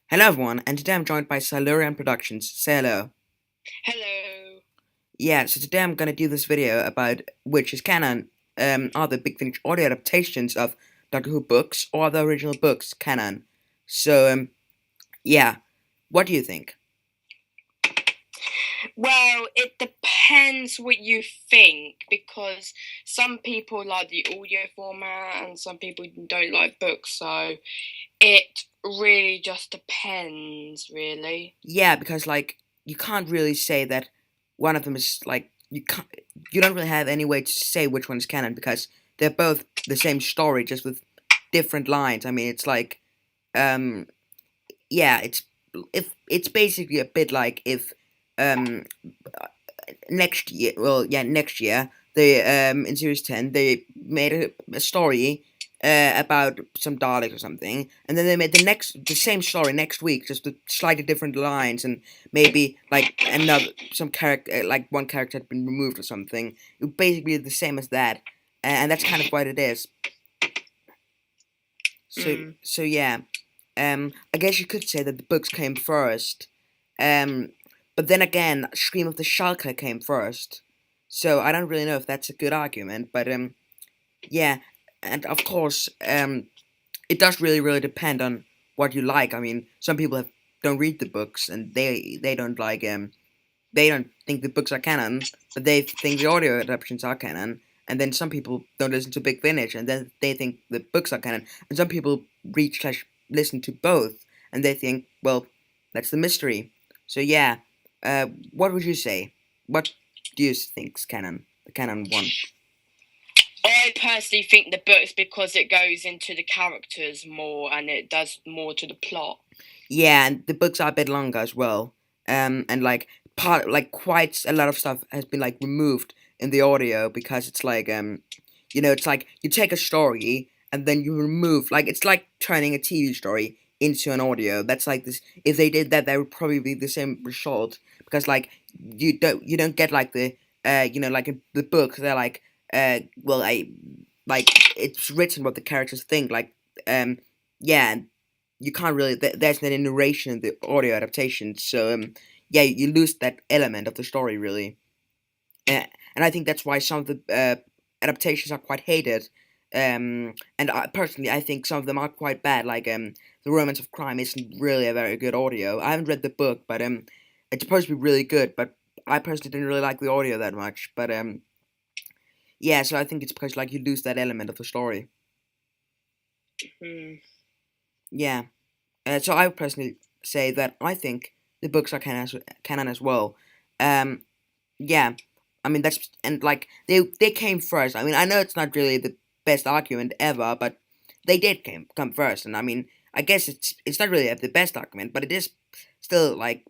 Hello everyone, and today I'm joined by Silurian Productions. Say hello. Hello. Yeah, so today I'm gonna do this video about which is canon. Are the Big Finish audio adaptations of Doctor Who books or the original books canon? So yeah, what do you think? Well, it depends what you think because some people like the audio format and some people don't like books, so it really just depends, really. Yeah, because like you can't really say that one of them is like you don't really have any way to say which one is canon because they're both the same story just with different lines. I mean, it's like um yeah, it's basically a bit like if um next year they in series 10 they made a story about some Daleks or something, and then they made the same story next week, just with slightly different lines, and maybe like another some character like one character had been removed or something. It would basically be the same as that, and that's kind of what it is. So Mm. so yeah, I guess you could say that the books came first, um, but then again, Scream of the Schalke came first. So I don't really know if that's a good argument, but yeah, and of course, it does really depend on what you like. I mean, some people don't read the books and they don't like they don't think the books are canon, but they think the audio adaptations are canon. And then some people don't listen to Big Finish, and then they think the books are canon. And some people read slash listen to both, and they think, well, that's the mystery. So yeah, what would you say? What do you think's canon? The canon one? I personally think the books because it goes into the characters more and it does more to the plot. Yeah, and the books are a bit longer as well. And like quite a lot of stuff has been like removed in the audio because it's like it's like you take a story and then you remove like it's like turning a TV story into an audio. That's like this. If they did that, that would probably be the same result because like you don't get like the like in the book they're like well I like it's written what the characters think like yeah, you can't really there's no narration in the audio adaptation, so yeah, you lose that element of the story really. And I think that's why some of the adaptations are quite hated, and personally I think some of them are quite bad, like the Romance of Crime isn't really a very good audio. I haven't read the book, but it's supposed to be really good, but I personally didn't really like the audio that much, but yeah, so I think it's because like you lose that element of the story. Mm. Yeah. So I would personally say that I think the books are canon as well. Um, yeah, I mean that's and like they came first. I mean I know it's not really the best argument ever, but they did come first, and I mean I guess it's not really the best argument, but it is still like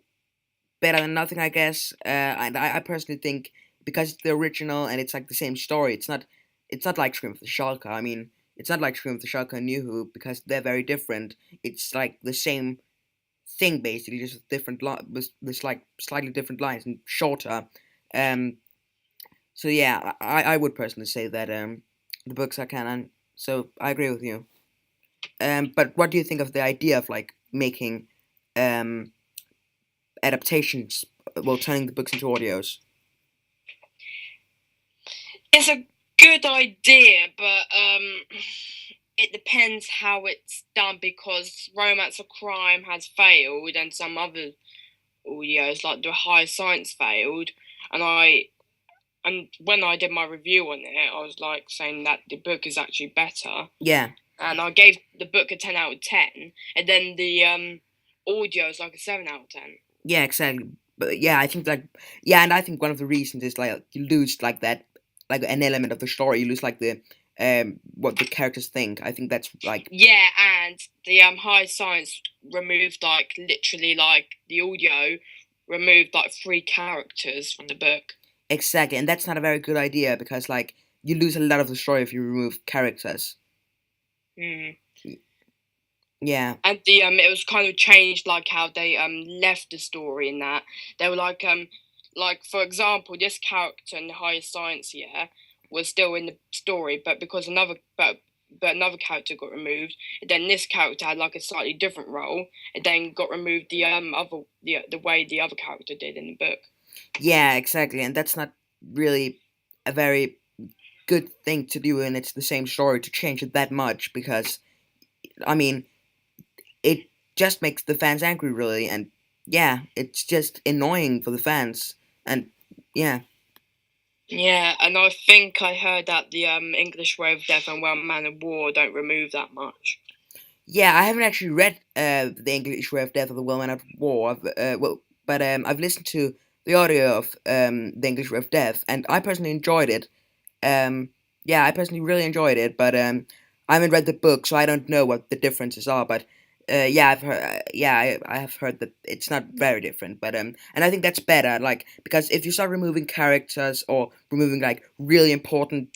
better than nothing, I guess. And I personally think because it's the original and it's like the same story, it's not like Scream of the Schalke. I mean, it's not like Scream of the Schalke and New Who because they're very different. It's like the same thing basically, just with with like slightly different lines and shorter. Um, so yeah, I would personally say that the books are canon. So I agree with you. But what do you think of the idea of like making um adaptations, well, turning the books into audios? It's a good idea, but it depends how it's done because Romance of Crime has failed and some other audios like the High Science failed, and when I did my review on it, I was like saying that the book is actually better, Yeah, and I gave the book a 10 out of 10, and then the audio is like a 7 out of 10. yeah, exactly. But yeah, I think like yeah, and I think one of the reasons is like you lose like that, like an element of the story. You lose like the what the characters think. I think that's like Yeah, and the High Science removed like literally like the audio removed like three characters from the book. exactly, and that's not a very good idea because like you lose a lot of the story if you remove characters. Mm. Yeah, And the it was kind of changed like how they left the story in that they were like for example this character in the Higher Science, yeah, was still in the story, but because another but but another character got removed. And then this character had like a slightly different role. And then got removed the way the other character did in the book. Yeah, exactly, and that's not really a very good thing to do, and it's the same story to change it that much because I mean it just makes the fans angry, really, and yeah, it's just annoying for the fans, and yeah. Yeah, and I think I heard that the English Way of Death and Well Man of War don't remove that much. Yeah, I haven't actually read the English Way of Death or the Well Man of War. But I've listened to the audio of the English Way of Death, and I personally enjoyed it. Um, yeah, I personally really enjoyed it, but I haven't read the book, so I don't know what the differences are. But yeah, I've heard. Yeah, I have heard that it's not very different. But and I think that's better. Like because if you start removing characters or removing like really important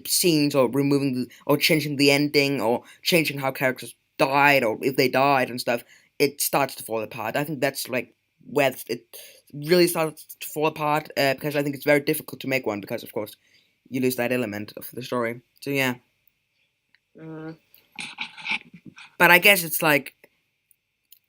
scenes or removing or changing the ending or changing how characters died or if they died and stuff, it starts to fall apart. I think that's like where it really starts to fall apart because I think it's very difficult to make one because of course you lose that element of the story. So yeah, Mm. but I guess it's like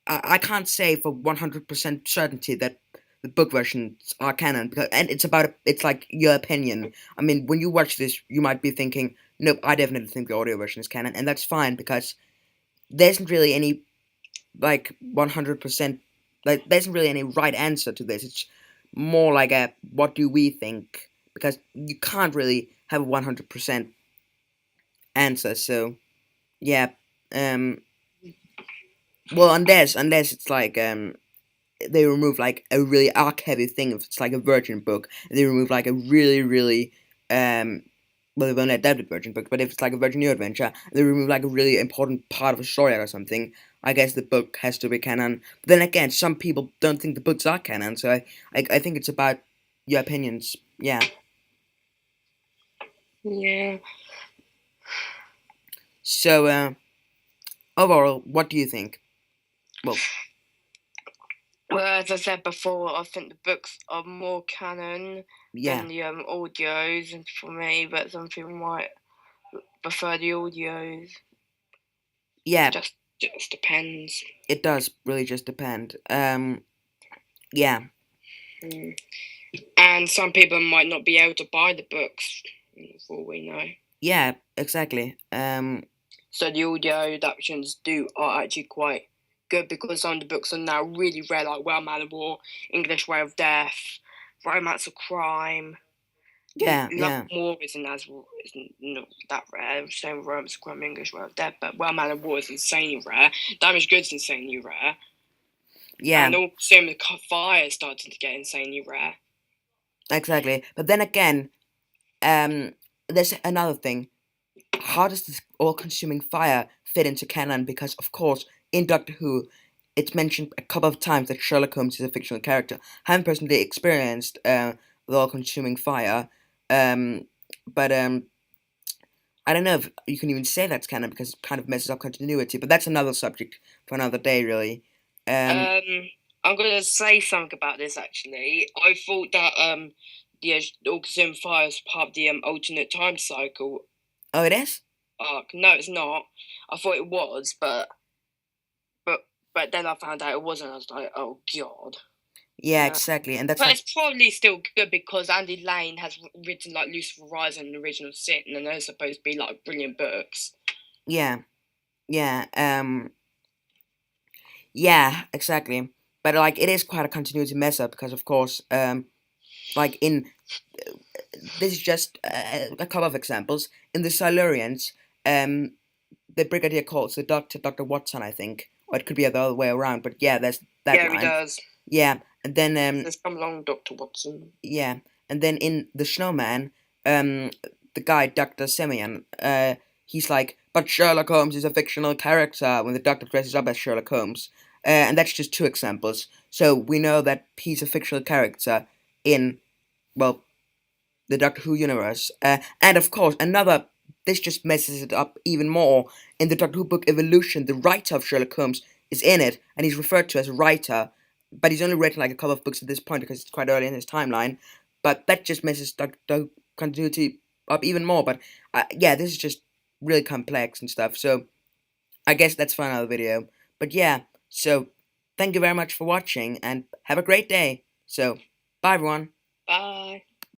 I can't say for 100% certainty that the book versions are canon because and it's like your opinion. I mean, when you watch this, you might be thinking, nope, I definitely think the audio version is canon, and that's fine because there isn't really any like 100% like there isn't really any right answer to this. It's more like a what do we think because you can't really have a 100% answer. So yeah, um, well unless it's like they remove like a really arc heavy thing if it's like a virgin book they remove like a really um well they've only adapted virgin book but if it's like a virgin new adventure they remove like a really important part of a story or something I guess the book has to be canon but then again some people don't think the books are canon so I think it's about your opinions yeah Yeah. so overall what do you think well Well, as I said before, I think the books are more canon yeah than the audios, and for me, but some people might prefer the audios. yeah Just depends. it does really just depend yeah Mm. And some people might not be able to buy the books, for all we know. yeah exactly So the audio adaptations are actually quite good because some of the books are now really rare, like Well Man of War, English Way of Death, Romance of Crime. yeah Love yeah War isn't not that rare. Same with Romance of Crime, English Way of Death, but Well Man of War is insanely rare. Damaged Goods is insanely rare, yeah and all same with Fire is starting to get insanely rare. exactly. But then again, there's another thing. How does this all-consuming fire fit into canon? Because of course, in Doctor Who, it's mentioned a couple of times that Sherlock Holmes is a fictional character. I haven't personally experienced the all-consuming fire, um, but I don't know if you can even say that's canon because it kind of messes up continuity. But that's another subject for another day, really. Um, Um, I'm gonna say something about this actually. I thought that the Augustin Fire is part of the alternate time cycle oh, it is. arc. No, it's not. I thought it was, but but then I found out it wasn't. I was like, oh god. Yeah, Yeah. exactly, and that's But like it's probably still good because Andy Lane has written like Lucifer Horizon and Original Sin, and they're supposed to be like brilliant books. yeah, yeah. Yeah, exactly. But like it is quite a continuity mess up because of course like in this is just a couple of examples in the Silurians the brigadier calls the doctor Dr. Watson I think or it could be the other way around but yeah there's that Yeah, he line does. yeah and then There's come along, Doctor Watson. yeah and then in the Snowman the guy Dr. Simeon he's like but Sherlock Holmes is a fictional character when the doctor dresses up as Sherlock Holmes and that's just two examples so we know that he's a fictional character in well the Doctor Who universe. And of course, another. This just messes it up even more. In the Doctor Who book Evolution, the writer of Sherlock Holmes is in it, and he's referred to as a writer, but he's only written like a couple of books at this point because it's quite early in his timeline. But that just messes Doctor continuity up even more. But yeah, this is just really complex and stuff. So I guess that's for another video. But yeah, so thank you very much for watching and have a great day. So bye everyone. Bye.